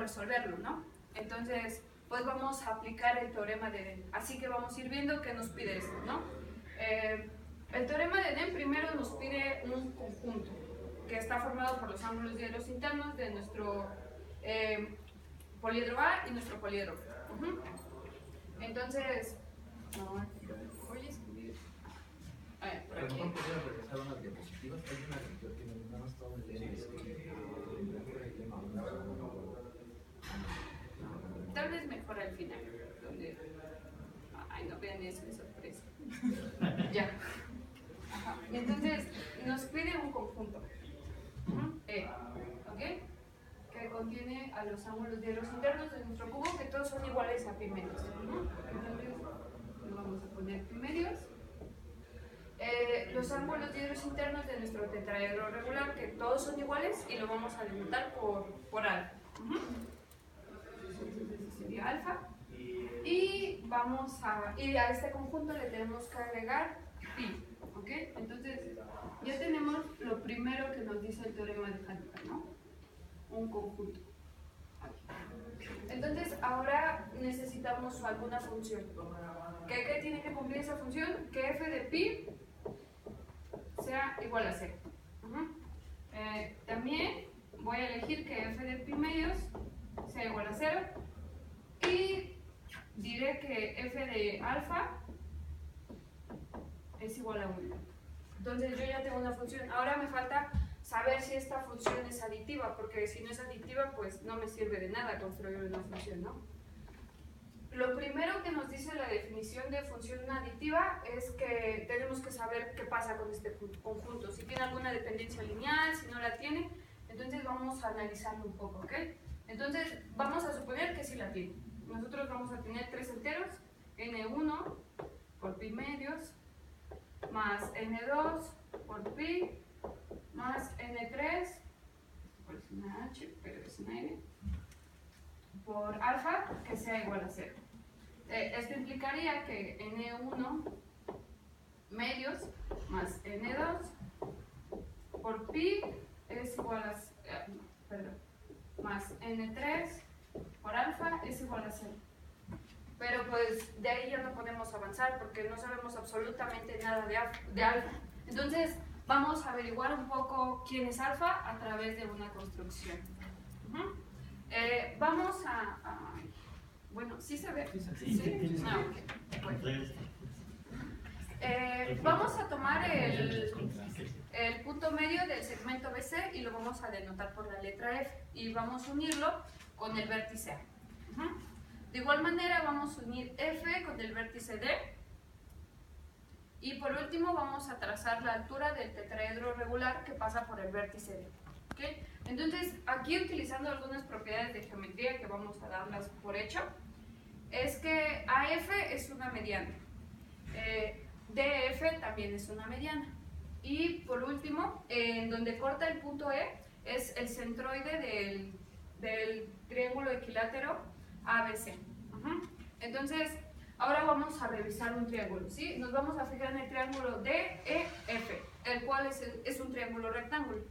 resolverlo, ¿no? Entonces, pues vamos a aplicar el teorema de Den. Así que vamos a ir viendo qué nos pide esto, ¿no? El teorema de Den primero nos pide un conjunto que está formado por los ángulos diedros internos de nuestro poliedro A y nuestro poliedro B. Entonces, no, voy a escribir. A ver, por aquí. ¿Podría regresar unas diapositivas? Hay una que me mandaron todo el día. Tal vez mejor al final, donde... Ay, no vean eso, es sorpresa. Ya. Ajá. Entonces, nos pide un conjunto. ¿Ok? Que contiene a los ángulos diedros internos de nuestro cubo, que todos son iguales a pi medios. Entonces, lo vamos a poner pi medios. Los ángulos diedros internos de nuestro tetraedro regular, que todos son iguales, y lo vamos a denotar por alfa. Entonces, eso sería alfa. Y a este conjunto le tenemos que agregar pi. ¿Ok? Entonces, ya tenemos lo primero que nos dice el teorema de Hanuka, ¿no? Un conjunto. Entonces, ahora necesitamos alguna función. ¿Qué tiene que cumplir esa función? Que f de pi sea igual a 0. También voy a elegir que f de pi medios sea igual a 0. Y diré que f de alfa es igual a 1. Entonces yo ya tengo una función. Ahora me falta saber si esta función es aditiva, porque si no es aditiva, pues no me sirve de nada construir una función, ¿no? Lo primero que nos dice la definición de función aditiva es que tenemos que saber qué pasa con este conjunto, si tiene alguna dependencia lineal, si no la tiene. Entonces vamos a analizarlo un poco, ¿ok? Entonces vamos a suponer que sí la tiene. Nosotros vamos a tener tres enteros, n1 por pi medios, más n2 por pi, más n3, por es una h, pero es una n, por alfa, que sea igual a 0. Esto implicaría que n1 medios más n2 por pi es igual a, más n3 por alfa es igual a 0. Pero pues de ahí ya no podemos avanzar porque no sabemos absolutamente nada de alfa. Entonces vamos a averiguar un poco quién es alfa a través de una construcción. Vamos a... Bueno, ¿sí se ve? ¿Sí? Ah, ok. Bueno. Vamos a tomar el punto medio del segmento BC y lo vamos a denotar por la letra F y vamos a unirlo con el vértice A. De igual manera vamos a unir F con el vértice D y por último vamos a trazar la altura del tetraedro regular que pasa por el vértice D. ¿Okay? Entonces aquí utilizando algunas propiedades de geometría que vamos a darlas por hecho, es que AF es una mediana, DF también es una mediana y por último, en donde corta el punto E es el centroide del triángulo equilátero ABC. Entonces, ahora vamos a revisar un triángulo, ¿sí? Nos vamos a fijar en el triángulo DEF, el cual es un triángulo rectángulo.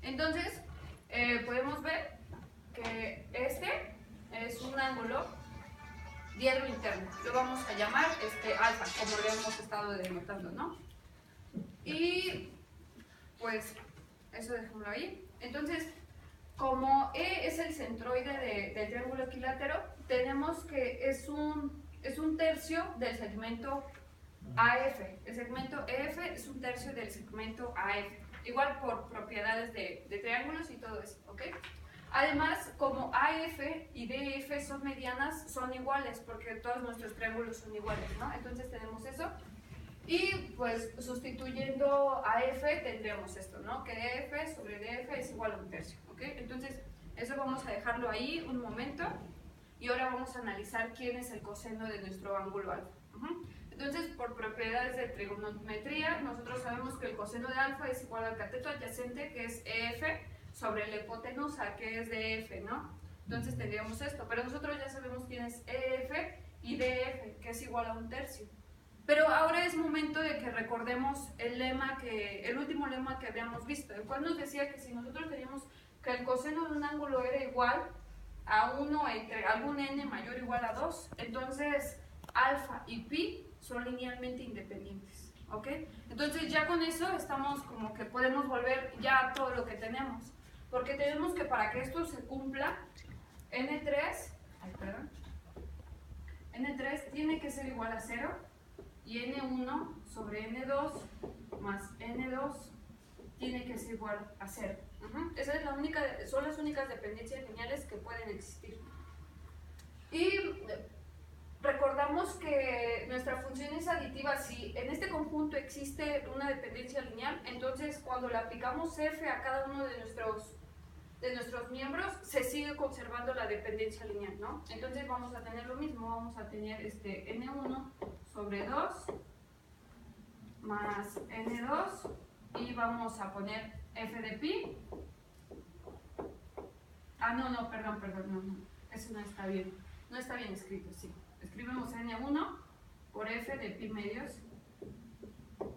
Entonces, podemos ver que este es un ángulo diedro interno. Lo vamos a llamar alfa, como lo hemos estado denotando, ¿no? Y, pues, eso dejémoslo ahí. Entonces, como E es el centroide del triángulo equilátero, tenemos que es un tercio del segmento AF. El segmento EF es un tercio del segmento AF. Igual por propiedades de triángulos y todo eso, ¿ok? Además, como AF y DF son medianas, son iguales, porque todos nuestros triángulos son iguales, ¿no? Entonces tenemos eso. Y pues sustituyendo a F tendremos esto, ¿no? Que F sobre DF es igual a un tercio, ¿ok? Entonces eso vamos a dejarlo ahí un momento y ahora vamos a analizar quién es el coseno de nuestro ángulo alfa. Entonces por propiedades de trigonometría nosotros sabemos que el coseno de alfa es igual al cateto adyacente que es EF sobre la hipotenusa que es DF, ¿no? Entonces tendríamos esto, pero nosotros ya sabemos quién es EF y DF que es igual a un tercio. Pero ahora es momento de que recordemos el último lema que habíamos visto, el cual nos decía que si nosotros teníamos que el coseno de un ángulo era igual a 1 entre algún n mayor o igual a 2, entonces alfa y pi son linealmente independientes, ¿ok? Entonces ya con eso estamos como que podemos volver ya a todo lo que tenemos, porque tenemos que para que esto se cumpla, N3 tiene que ser igual a 0 y N1 sobre N2 más N2 tiene que ser igual a 0. Esa es son las únicas dependencias lineales que pueden existir. Y recordamos que nuestra función es aditiva. Si en este conjunto existe una dependencia lineal, entonces cuando le aplicamos f a cada uno de nuestros miembros, se sigue conservando la dependencia lineal, ¿no? Entonces vamos a tener lo mismo, vamos a tener n1 sobre 2 más n2 y vamos a poner f de pi. Perdón, no, eso no está bien. No está bien escrito, sí. Escribimos n1 por f de pi medios.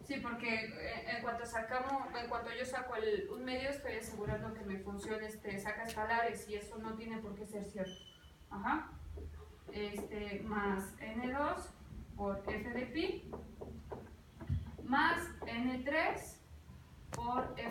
Sí, porque en cuanto yo saco un medio, estoy asegurando que mi función saca escalares y eso no tiene por qué ser cierto. Más n2 por f de pi más n3 por f